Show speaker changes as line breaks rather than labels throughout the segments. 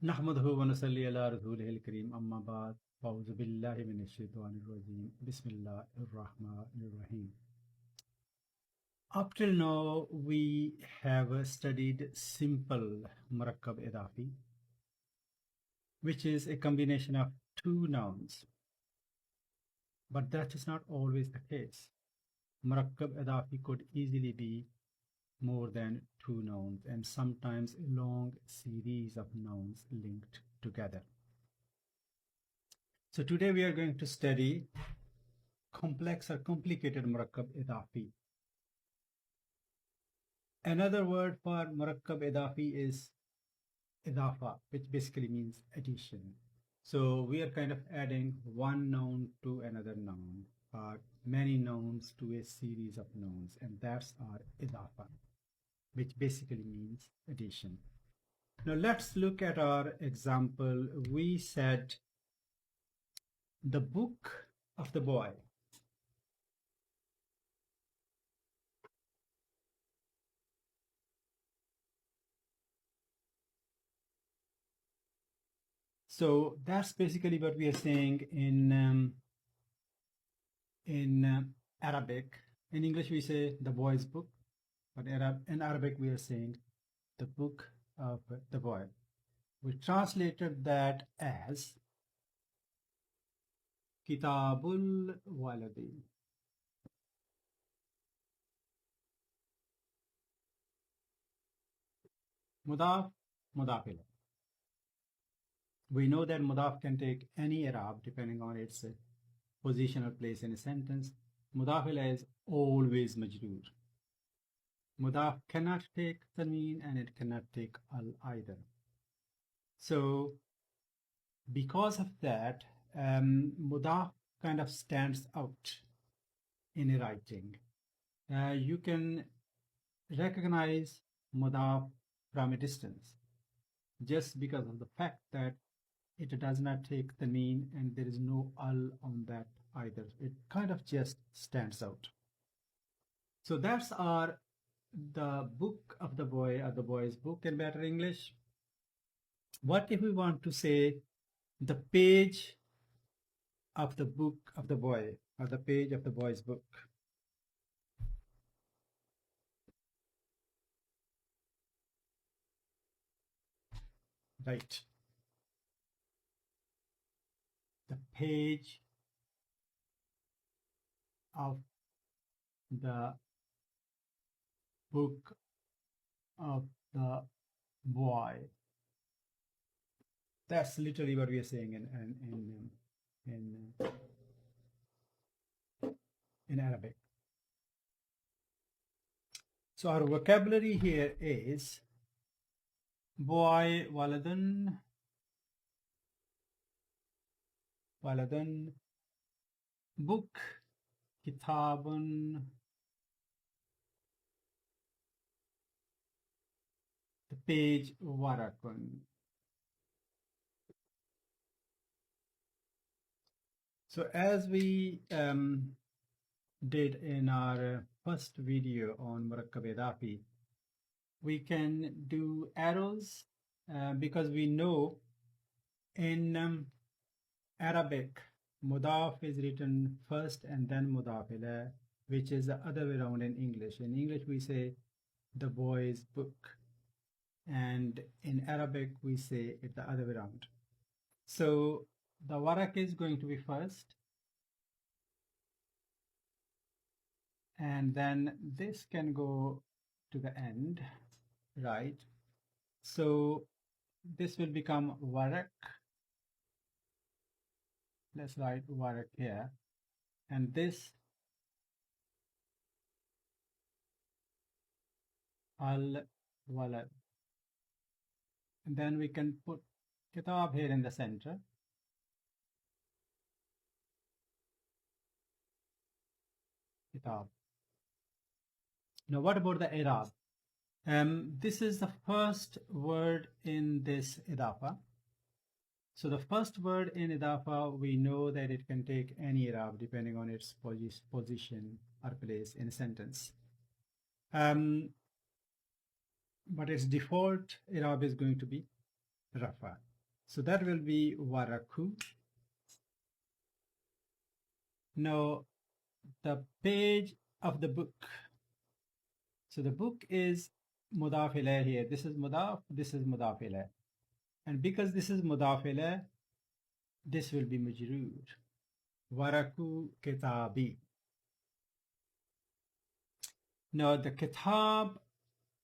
नहमदुहु व नसल्ली अला रसूलिहिल करीम अम्मा बाद फ़अऊज़ु बिल्लाहि मिनश शैतानिर रजीम बिस्मिल्लाहिर रहमानिर रहीम. Up till now we have studied simple murakkab idafi, which is a combination of two nouns, but that is not always the case. Murakkab idafi could easily be more than two nouns and sometimes a long series of nouns linked together. So today we are going to study complex or complicated murakkab idafi. Another word for murakkab idafi is idafa, which basically means addition. So we are kind of adding one noun to another noun, or many nouns to a series of nouns, and that's our idafa, which basically means addition. Now let's look at our example. We said the book of the boy. So that's basically what we are saying in Arabic. In English we say the boy's book, but in Arabic we are saying the book of the boy. We translated that as Kitabul Waladi. Mudaf, Mudafil. We know that Mudaf can take any Arab depending on its position or place in a sentence. Mudafil is always Majroor. Mudaf cannot take tanween and it cannot take al either. So because of that, mudaf kind of stands out in a writing. You can recognize mudaf from a distance just because of the fact that it does not take the mean and there is no al on that either. It kind of just stands out. So that's the book of the boy, or the boy's book in better English. What if we want to say the page of the book of the boy, or the page of the boy's book? Right. The page of the book of the boy. That's literally what we are saying in Arabic. So our vocabulary here is boy, waladun, book, kitabun, the page, warakun. So as we did in our first video on murakkab idafi, we can do arrows because we know in Arabic mudaf is written first and then mudaf ilayh, which is the other way around in English. In English we say the boy's book, and in Arabic we say it the other way around. So the warak is going to be first, and then this can go to the end, right? So this will become warak. Let's write warak here, and this al walad, and then we can put kitab here in the center. Kitab. Now what about the i'rab? This is the first word in this idafa. So the first word in idafa, we know that it can take any i'rab depending on its position or place in a sentence. But its default i'rab is going to be rafa. So that will be waraku. Now the page of the book. So the book is mudaf ilayh here. This is mudaf ilayh. And because this is mudaf ilayh, this will be majroor. Waraku kitabi. Now the kitab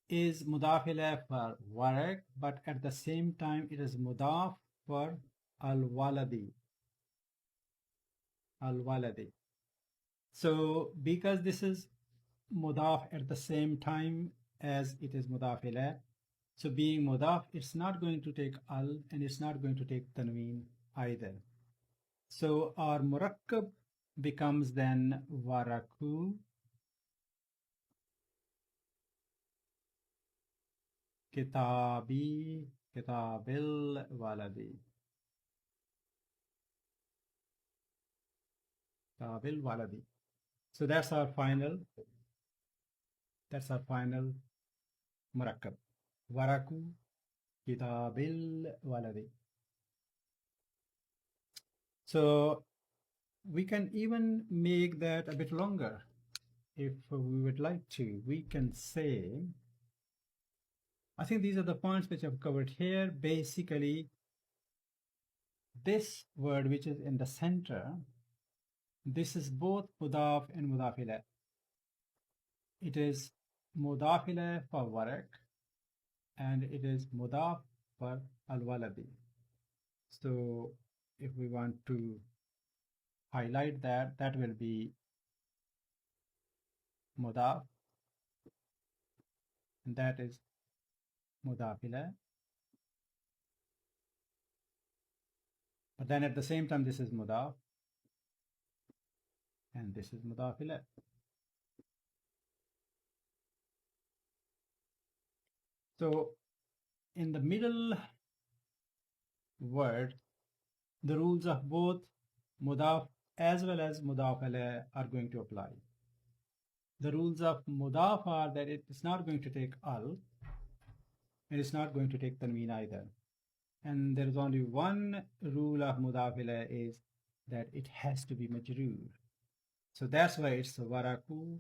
is mudaf ilayh for warak, but at the same time it is mudaf for al-waladi. Al-waladi. So because this is mudaf at the same time as it is mudaf ilayh, so being mudaf, it's not going to take al and it's not going to take tanween either. So our murakkab becomes then waraku kitabi kitabil waladi. Kitabil waladi. So that's our final murakkab. Waraku kitabil waladi. So we can even make that a bit longer if we would like to. We can say, I think these are the points which I've covered here. Basically, this word which is in the center, this is both mudaf and mudaf ilayh. It is mudaf ilayh for warak and it is mudaf for al-waladi. So if we want to highlight that, that will be mudaf, and that is mudaf ilayh. But then at the same time, this is mudaf and this is mudaf ilayh. So in the middle word, the rules of both mudaf as well as mudaf ilayh are going to apply. The rules of mudaf are that it's not going to take al and it's not going to take tanween either. And there is only one rule of mudaf ilayh is that it has to be majroor. So that's why it's waraku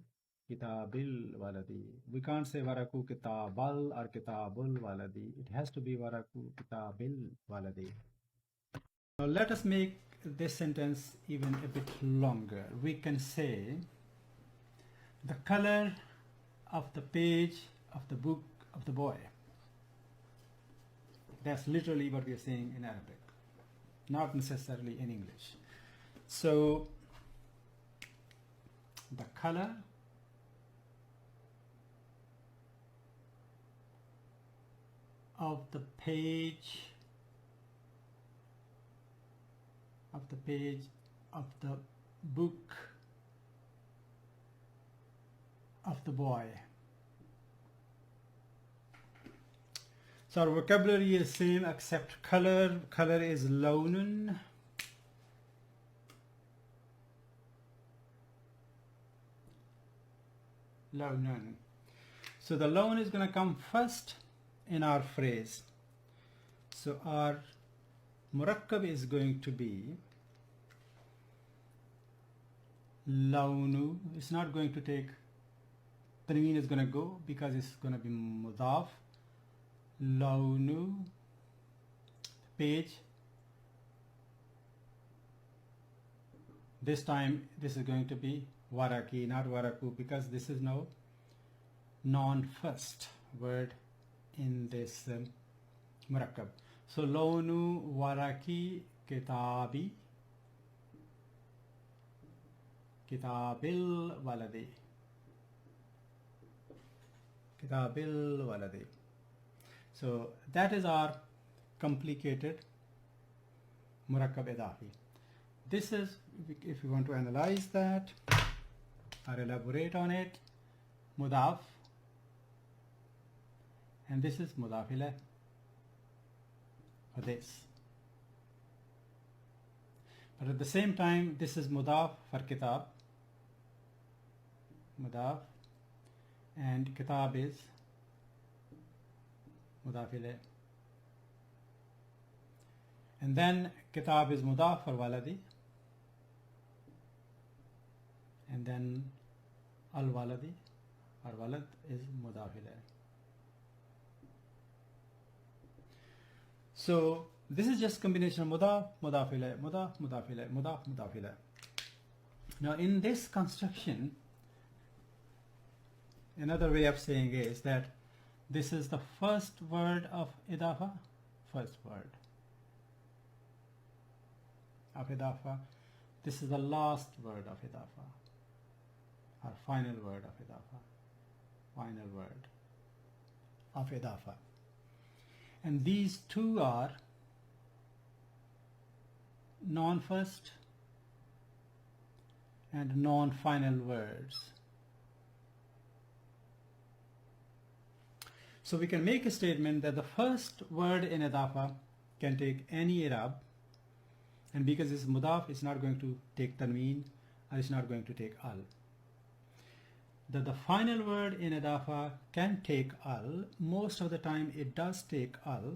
kitabil waladi. We can't say waraku kitabal or kitabul waladi. It has to be waraku kitabil waladi. Now let us make this sentence even a bit longer. We can say the color of the page of the book of the boy. That's literally what we are saying in Arabic, not necessarily in English. So the color of the page of the book of the boy. So our vocabulary is same except color. Color is lawnun. Lawnun. So the lawn is going to come first in our phrase. So our murakkab is going to be lawnu. It's not going to take, tanween is going to go because it's going to be mudaf. Lawnu, page. This time this is going to be waraki, not waraku, because this is now non-first word in this murakkab. So lawnu waraki kitabi kitabil waladi. Kitabil waladi. So that is our complicated murakkab idafi. This is, if you want to analyze that or elaborate on it, mudaf, and this is mudaf ilayh for this. But at the same time, this is mudaf for kitab, mudaf, and kitab is mudaf ilayh. And then kitab is mudaf for waladi. And then al-waladi or walad is mudaf ilayh. So this is just combination of mudaf, mudaf ilayh, mudaf, mudaf ilayh, mudaf, mudaf ilayh. Now in this construction, another way of saying is that this is the first word of idafa, first word of idafa. This is the last word of idafa, or final word of idafa, final word of idafa. And these two are non-first and non-final words. So we can make a statement that the first word in idafa can take any i'rab, and because it's mudaf, it's not going to take tanween and it's not going to take al. That the final word in idafa can take al. Most of the time it does take al.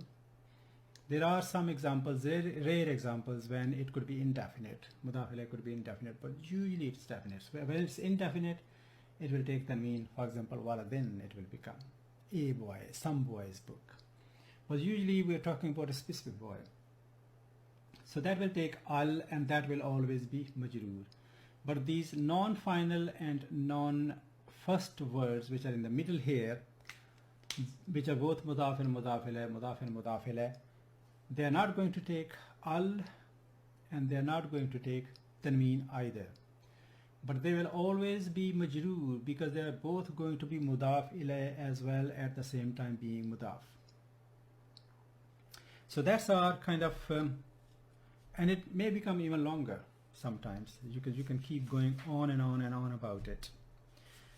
There are some examples, rare examples, when it could be indefinite. Mudaf ilayh could be indefinite, but usually it's definite. So when it's indefinite, it will take tanween. For example, waladin, it will become a boy, some boy's book. But usually we're talking about a specific boy. So that will take al, and that will always be majroor. But these non-final and non-first words, which are in the middle here, which are both mudaf and mudaf ilayh, mudaf and mudaf ilayh, they are not going to take al, and they are not going to take tanween either. But they will always be majroor, because they are both going to be mudaf ilayh as well at the same time being mudaf. So that's our kind of, and it may become even longer sometimes. You can keep going on and on and on about it.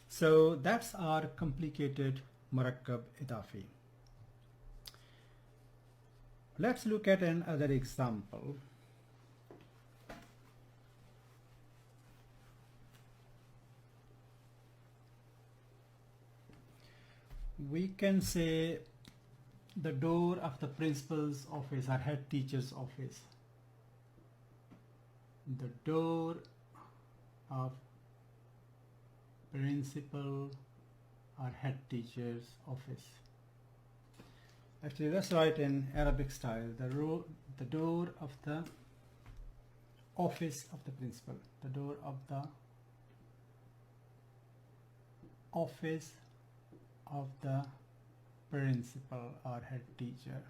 So that's our complicated murakkab idafi. Let's look at another example. We can say the door of the principal's office or head teacher's office. The door of principal or head teacher's office. Actually, let's write in Arabic style. The door of the office of the principal. The door of the office of the principal or head teacher.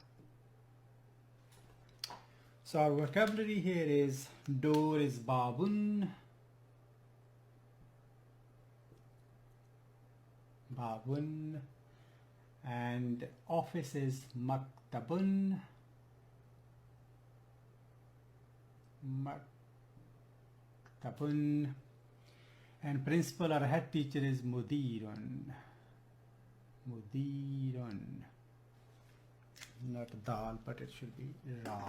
So our vocabulary here is door is babun, babun, and office is maktabun, maktabun, and principal or head teacher is mudirun, mudirun, not dal but it should be ra,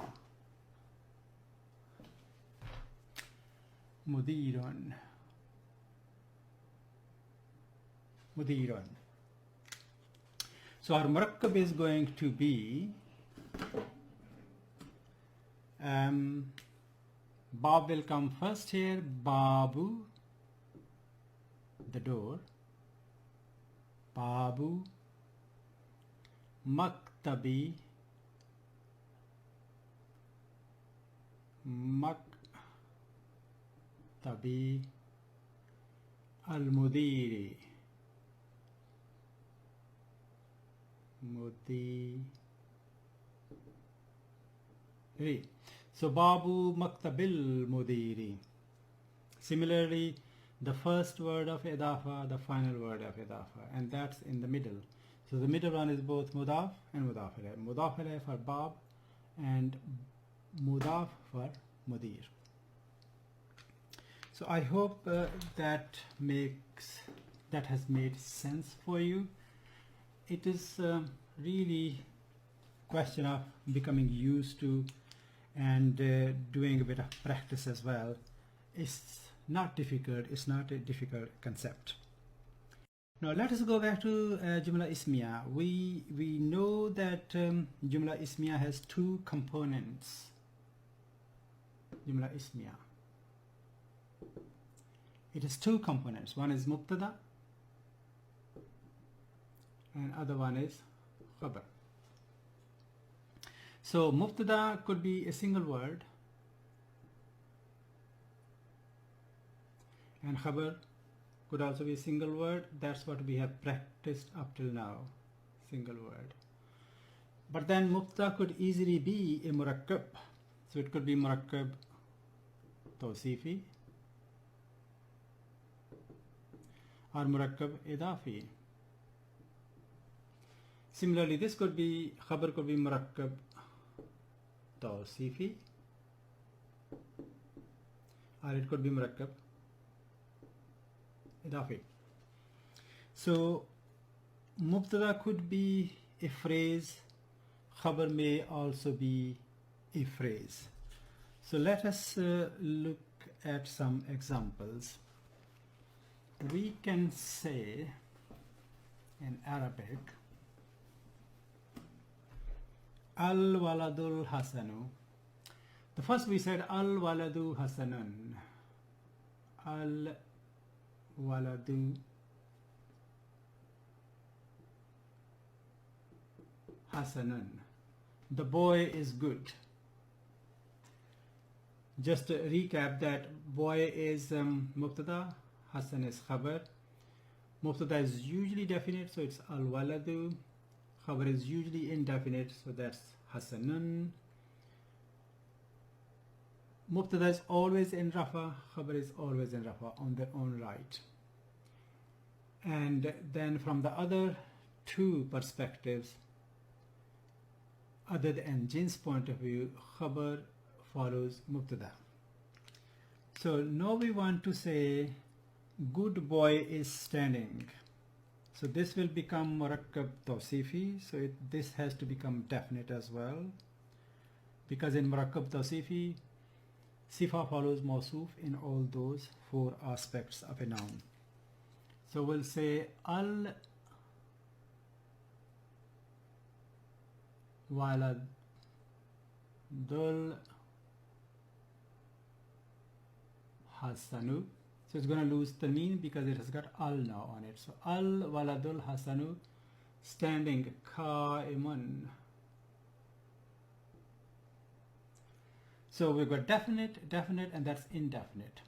mudirun, mudirun. So our murakkab is going to be Bab will come first here. Babu, the door. Babu, maktabi, maktabi, al-mudiri, mudiri. So Babu maktabil mudiri. Similarly, the first word of idafa, the final word of idafa, and that's in the middle. So the middle one is both mudaf and mudaf ilayh. Mudaf ilayh for Bab and mudaf for mudir. So I hope that has made sense for you. It is really question of becoming used to and doing a bit of practice as well. It's not difficult. It's not a difficult concept. Now let us go back to Jumla Ismiya. We know that Jumla Ismiya has two components. Jumla Ismiya. It has two components. One is Mubtada and other one is Khabar. So Mubtada could be a single word and Khabar could also be a single word. That's what we have practiced up till now, single word. But then Mubtada could easily be a Murakkab. So it could be Murakkab Tawsifi or Murakkab Idafi. Similarly, this could be, Khabar could be Murakkab Tawsifi or it could be Murakkab Idafi. So Mubtada could be a phrase, Khabar may also be a phrase. So let us look at some examples. We can say in Arabic, Al-Waladul Hasanu. The first we said Al-Waladu Hasanun. Al-Waladu Hasanun. The boy is good. Just to recap that, boy is Mubtada, Hasan is Khabar. Mubtada is usually definite, so it's Al-Waladu. Khabar is usually indefinite, so that's Hasanun. Mubtada is always in Rafa, Khabar is always in Rafa on their own right. And then from the other two perspectives, other than Jin's point of view, Khabar follows Mubtada. So now we want to say good boy is standing. So this will become Murakkab Tawsifi. So this has to become definite as well, because in Murakkab Tawsifi, Sifa follows Mawsuf in all those four aspects of a noun. So we'll say Al-Waladul Hasanu. So it's going to lose tanween because it has got al now on it. So Al-Waladul Hasanu, standing, Qa'imun. So we've got definite, and that's indefinite.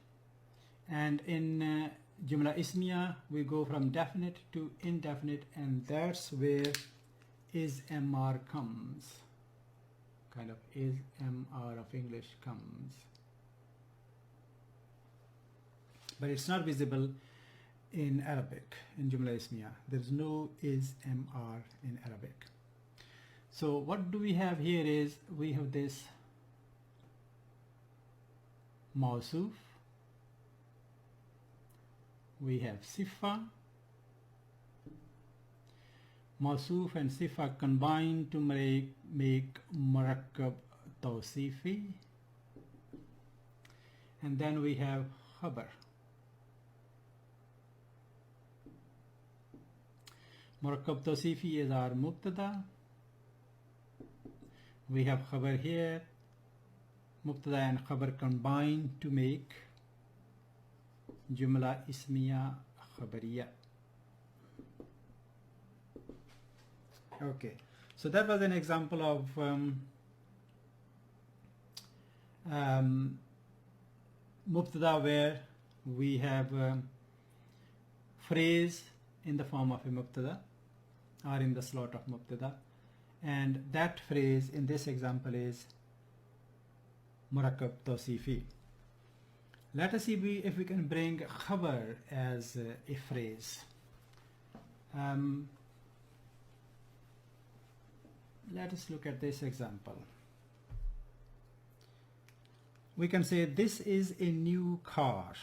And in Jumla Ismiya, we go from definite to indefinite, and that's where is MR comes. Kind of is MR of English comes. But it's not visible in Arabic, in Jumla Ismiya. There's no is MR in Arabic. So what do we have here is, we have this Mawsuf, we have Sifa, Mawsuf and Sifa combine to make Murakkab Tawsifi, and then we have Khabar. Murakkab Tawsifi is our Mubtada. We have Khabar here. Mubtada and Khabar combine to make Jumla Ismiya Khabariya. Okay, so that was an example of Mubtada where we have phrase in the form of a Mubtada or in the slot of Mubtada, and that phrase in this example is Murakkab Tawsifi. Let us see if we can bring Khabar as a phrase. Let us look at this example. We can say this is a new car.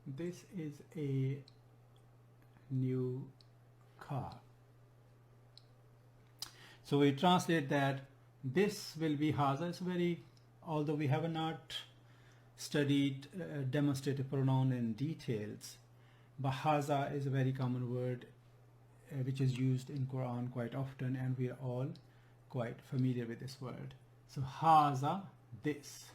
This is a new car. So we translate that this will be Haza. It's very, although we have not studied demonstrative pronoun in details, but Haza is a very common word which is used in Quran quite often, and we are all quite familiar with this word. So haza, this.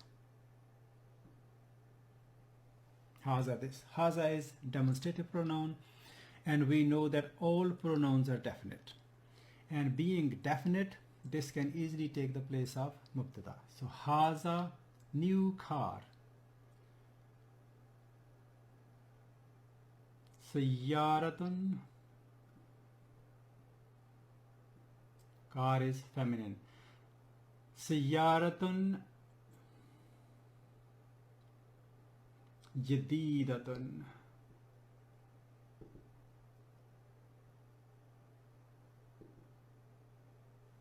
Haza, this. Haza is demonstrative pronoun, and we know that all pronouns are definite. And being definite, this can easily take the place of mubtada. So haza, new car. Sayyaratun, car is feminine. Sayyaratun jadidatun.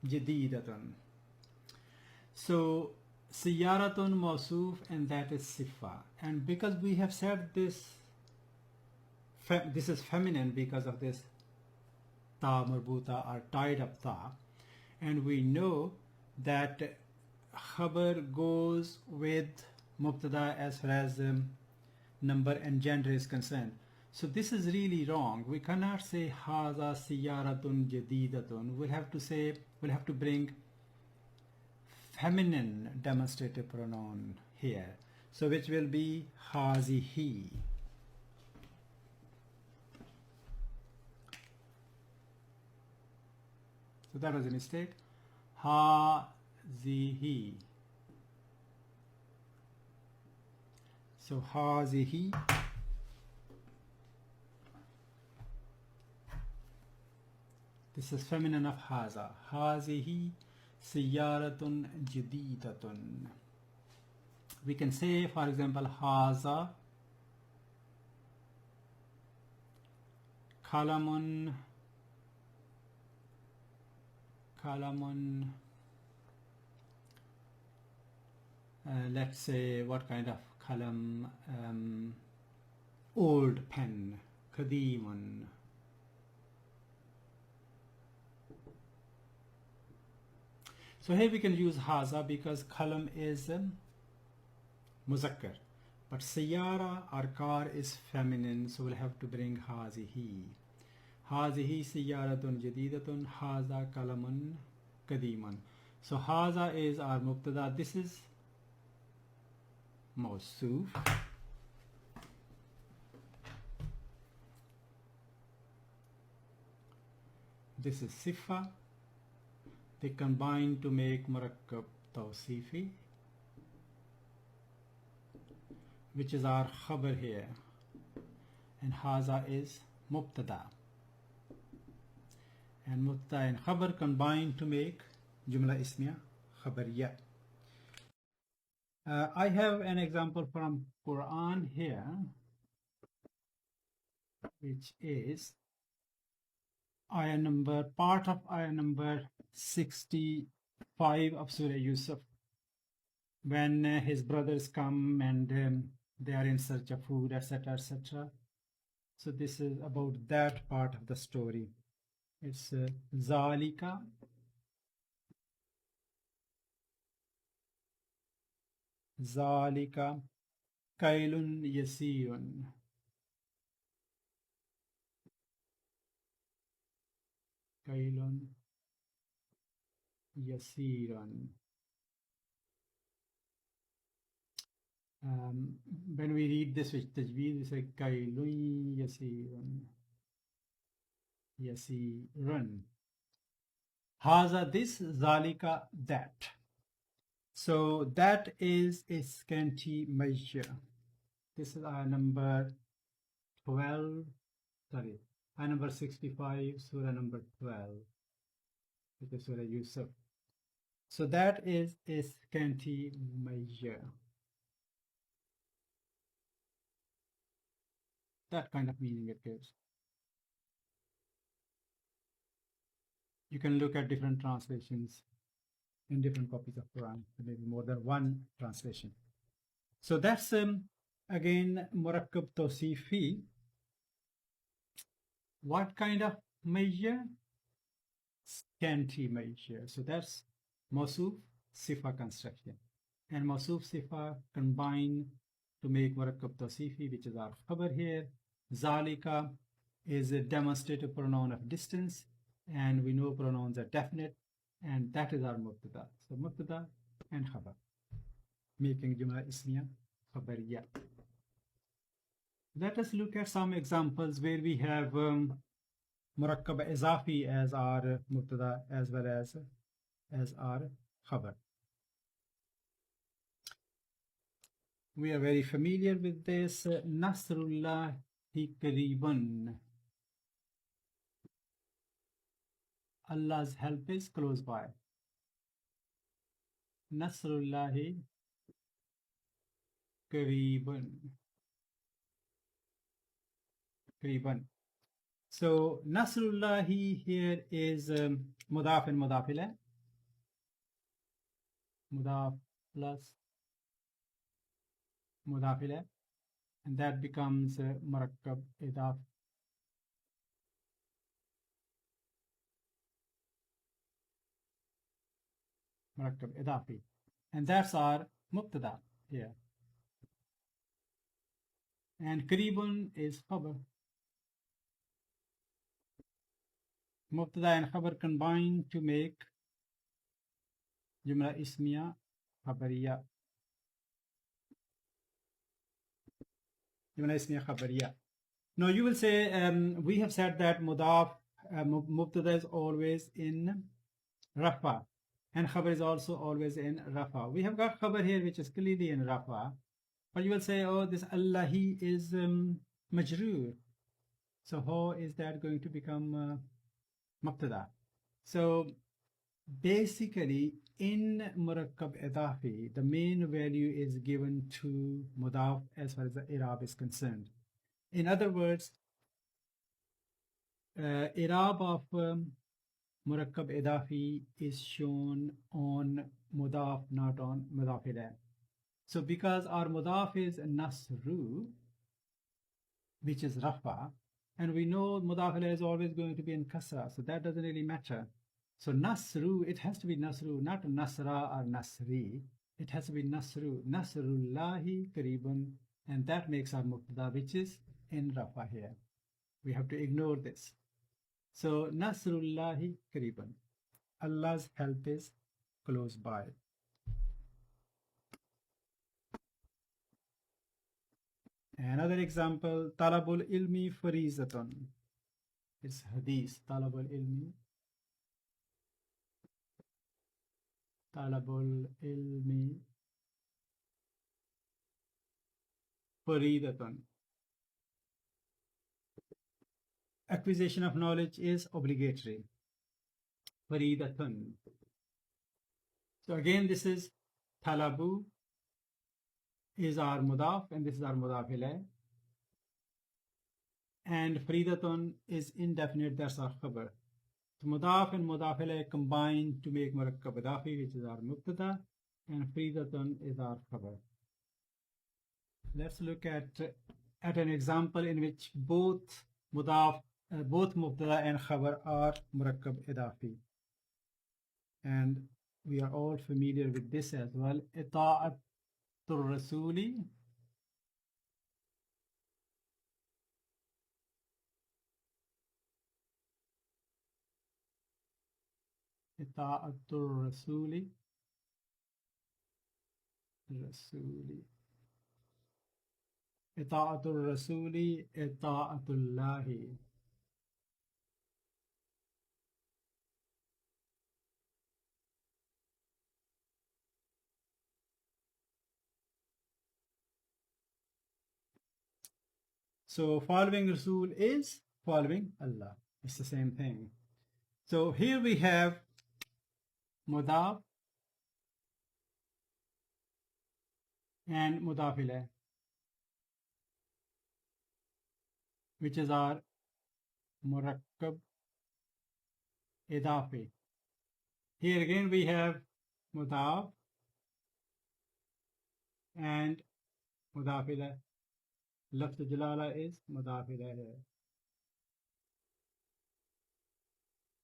Jadidatun. So Sayyaratun mawsuf, and that is sifa. And because we have said this is feminine because of this ta marbuta or tied up ta, and we know that khabar goes with mubtada as far as number and gender is concerned. So this is really wrong. We cannot say haza siyaratun jadidatun. We'll have to bring feminine demonstrative pronoun here. So which will be hazihi. So that was a mistake. Hazihi. So hazihi. This is feminine of haza. Hazihi siyaratun jadidatun. We can say, for example, haza kalamun. Let's say what kind of kalam? Old pen. Kadimun. So here we can use haza because kalam is muzakkar, but sayyara or car is feminine, so we'll have to bring hazihi. Hazihi sayyaratun jadidatun, haza kalamun kadiman. So haza is our mubtada. This is mawsuf. This is sifa. They combine to make murakkab tawsifi, which is our khabar here, and haza is mubtada, and mubtada and khabar combine to make jumla ismiya khabariya. I have an example from Quran here, which is part of ayah number 65 of Surah Yusuf, when his brothers come and they are in search of food, etc., etc. So this is about that part of the story. It's zalika kailun yasirun. Kailun yasiran. When we read this with tajweed, we say kailun yasiran. Yasiran. Haza this, zalika that. So that is a scanty measure. This is our number 12. Sorry. Ayah number 65, Surah number 12, which is Surah Yusuf. So that is a scanty measure. That kind of meaning it gives. You can look at different translations in different copies of Quran, maybe more than one translation. So that's again murakkab tawsifi. What kind of measure? Scanty measure. So that's mawsuf sifa construction, and mawsuf sifa combine to make murakkab tawsifi, which is our khabar here. Zalika is a demonstrative pronoun of distance, and we know pronouns are definite, and that is our mubtada. So mubtada and khabar, making jumla ismiya khabariya. Let us look at some examples where we have murakkab izafi as our mubtada as well as our khabar. We are very familiar with this. Nasrullahi Qariban. Allah's help is close by. Nasrullahi Qariban. Qariban. So Nasrullahi here is mudaf and mudaf ilayh. Mudaf plus mudaf ilayh, and that becomes murakkab idaf. Murakkab idafi, and that's our mubtada here. And Qaribun is khabar. Mubtada and khabar combine to make jumla ismiya khabariya. Jumla ismiya khabariya. Now you will say, we have said that mubtada is always in rafa, and khabar is also always in rafa. We have got khabar here which is clearly in rafa, but you will say, oh, this Allahi is majroor. So how is that going to become mubtada? So basically in murakkab idafi, the main value is given to mudaf as far as the i'rab is concerned. In other words, i'rab of murakkab idafi is shown on mudaf, not on mudaf ilayh. So because our mudaf is nasru, which is rafa, and we know mudaf ilayh is always going to be in kasra, so that doesn't really matter. So nasru, it has to be nasru, not nasra or nasri. It has to be nasru, nasrullahi qaribun, and that makes our mubtada, which is in rafa here. We have to ignore this. So nasrullahi qaribun, Allah's help is close by. Another example, talabul ilmi farizatun. It's hadith. Talabul ilmi faridatun. Acquisition of knowledge is obligatory. Faridatun. So again, this is talabu is our mudaf, and this is our mudaf ilayh. And faridatun is indefinite, that's our khabar. So mudaf and mudaf ilayh combine to make murakkab idafi, which is our mubtada, and faridatun is our khabar. Let's look at an example in which both mubtada and khabar are murakkab idafi. And we are all familiar with this as well. Ita'atul rasuli Ita'atul rasuli Ita'atul rasuli Ita'atullahi. So following Rasul is following Allah. It's the same thing. So here we have mudaf and mudaf ilayh, which is our murakkab idafi. Here again we have mudaf and mudaf ilayh. Lafz jalala is mudaf ilayh,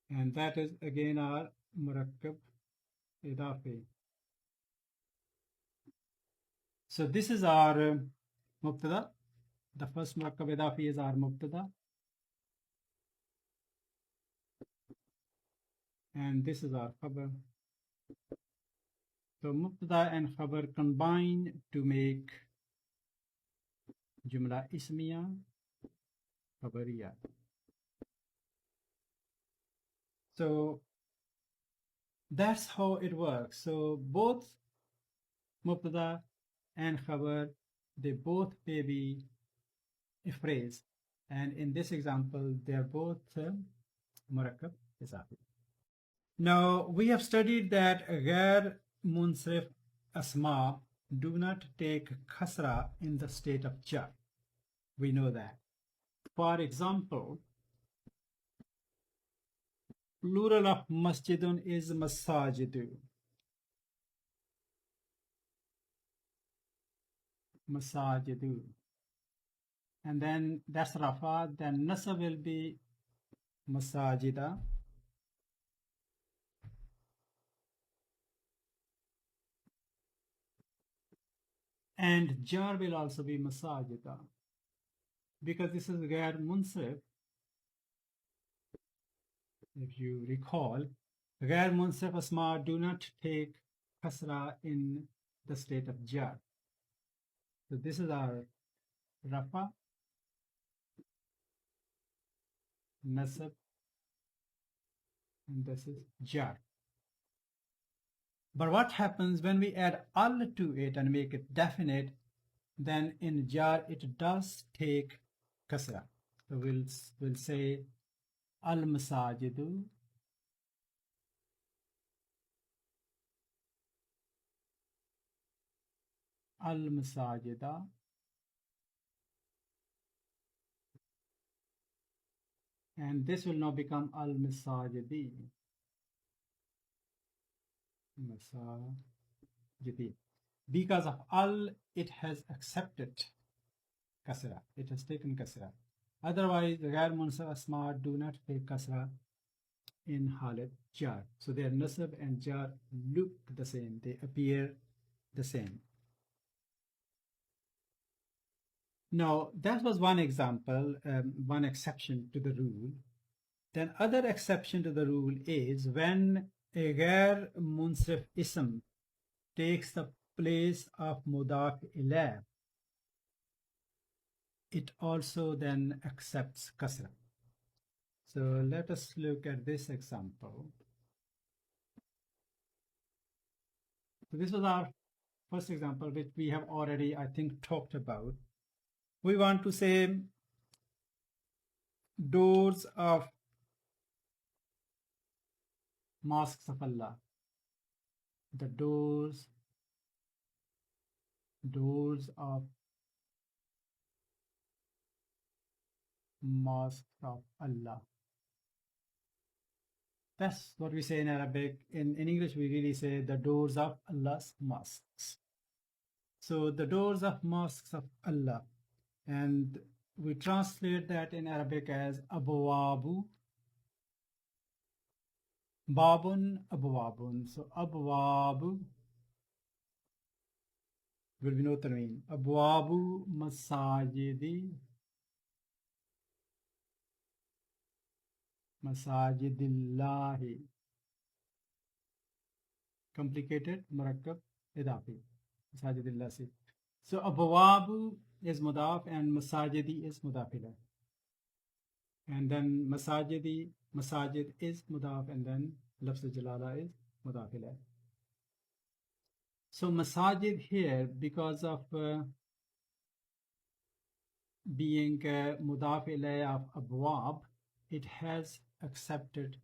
and that is again our murakkab idafi. So this is our mubtada. The first murakkab idafi is our mubtada, and this is our khabar. So mubtada and khabar combine to make jumla ismiya khabariya. So that's how it works. So both mubtada and khabar, they both may be a phrase, and in this example they are both murakkab izafi. Now we have studied that ghair munsarif asma do not take khasra in the state of jar. We know that. For example, plural of masjidun is masajidu. Masajidu. And then that's rafa, then nasab will be masajida. And jar will also be masajida. Because this is ghair munsarif. If you recall, ghair munsarif asma do not take kasra in the state of jar. So this is our rafa, nasab, and this is jar. But what happens when we add al to it and make it definite? Then in jar it does take kasra. So we'll say al masajidu, al masajida, and this will now become al masajidi. Masajidi. Because of al, it has accepted kasra. It has taken kasra. Otherwise, ghair munsarif asma do not take kasra in halat jar. So their nasab and jar look the same. They appear the same. Now, that was one example, one exception to the rule. Then other exception to the rule is when a ghair munsarif ism takes the place of mudaf ilayh, it also then accepts kasra. So let us look at this example. So this was our first example, which we have already, I think, talked about. We want to say doors of mosques of Allah. The doors of mosques of Allah. That's what we say in Arabic. In English, we really say the doors of Allah's mosques. So the doors of mosques of Allah. And we translate that in Arabic as abwabu. Babun, abwabun. So abwabu will be no tanween. Abwabu masajidi. Masajidillahi. Complicated, murakkab, idafi. Masajidillah. So abwabu is mudaf and masajidi is mudaf ilayh. And then masajid is mudaf, and then lafz jalala is mudaf ilayh. So masajid here, because of being mudaf ilayh of abwab, it has accepted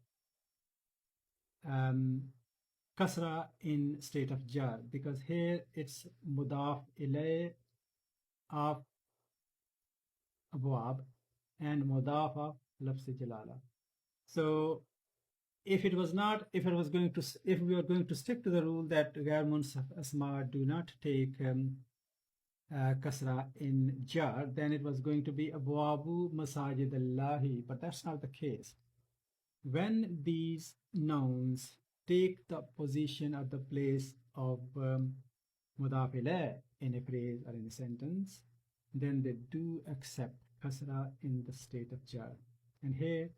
kasra in state of jar, because here it's mudaf ilayh of abwab and mudaf of lafz jalala. So if we were going to stick to the rule that ghair munsarif asma do not take kasra in jar, then it was going to be abwabu masajidallahi, but that's not the case. When these nouns take the position or the place of mudaf ilayh in a phrase or in a sentence, then they do accept kasra in the state of jar. And here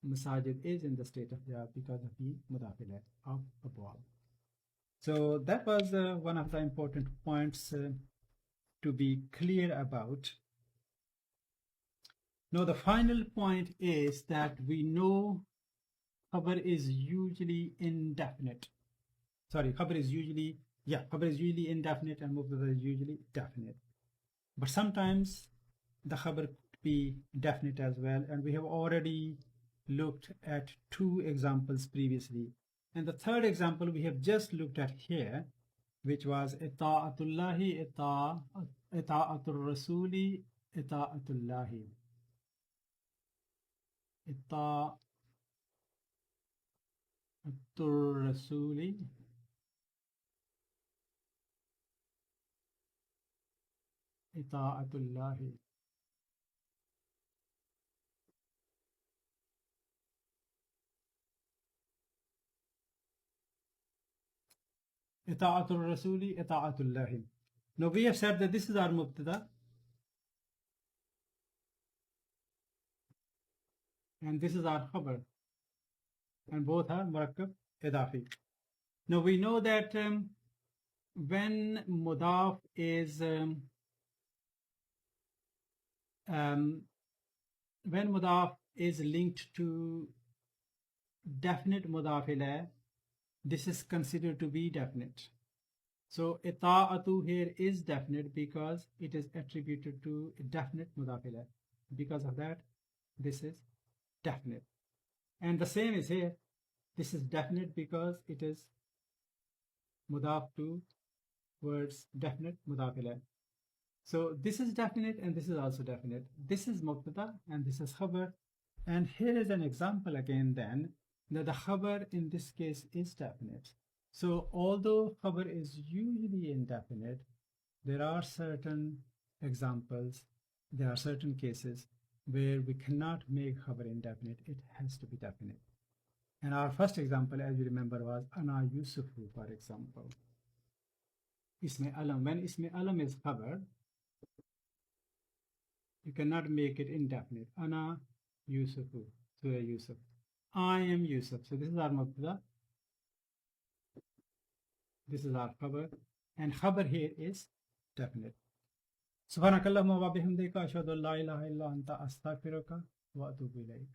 Masajid is in the state of job because of the mudafil of abwab. So that was one of the important points to be clear about. Now the final point is that we know khabar is usually indefinite. Sorry, khabar is usually indefinite and mubtada is usually definite. But sometimes the khabar could be definite as well, and we have already looked at two examples previously. And the third example we have just looked at here, which was ita'atullahi, ita'atul rasuli, ita'atullahi. Ita'atul rasuli, ita'atullahi. Ita'atul rasuli, ita'atullahi. Now we have said that this is our mubtada and this is our khabar, and both are murakkab idafi. Now we know that when mudaf is linked to definite mudaf ilayh, this is considered to be definite. So ita'atu here is definite because it is attributed to a definite mudaf ilayh. Because of that, this is definite. And the same is here. This is definite because it is mudaf to words definite mudaf ilayh. So this is definite and this is also definite. This is mubtada and this is khabar. And here is an example again then that the khabar in this case is definite. So although khabar is usually indefinite, there are certain examples, there are certain cases where we cannot make khabar indefinite. It has to be definite. And our first example, as you remember, was Ana Yusufu, for example. Isme alam. When isme alam is khabar, you cannot make it indefinite. Ana Yusufu, Surah Yusuf. I am Yusuf. So this is our mubtada. This is our khabar. And khabar here is definite. Subhanakallahumma wa bihamdika ashhadu an la ilaha illa anta astaghfiruka wa atubu ilayk.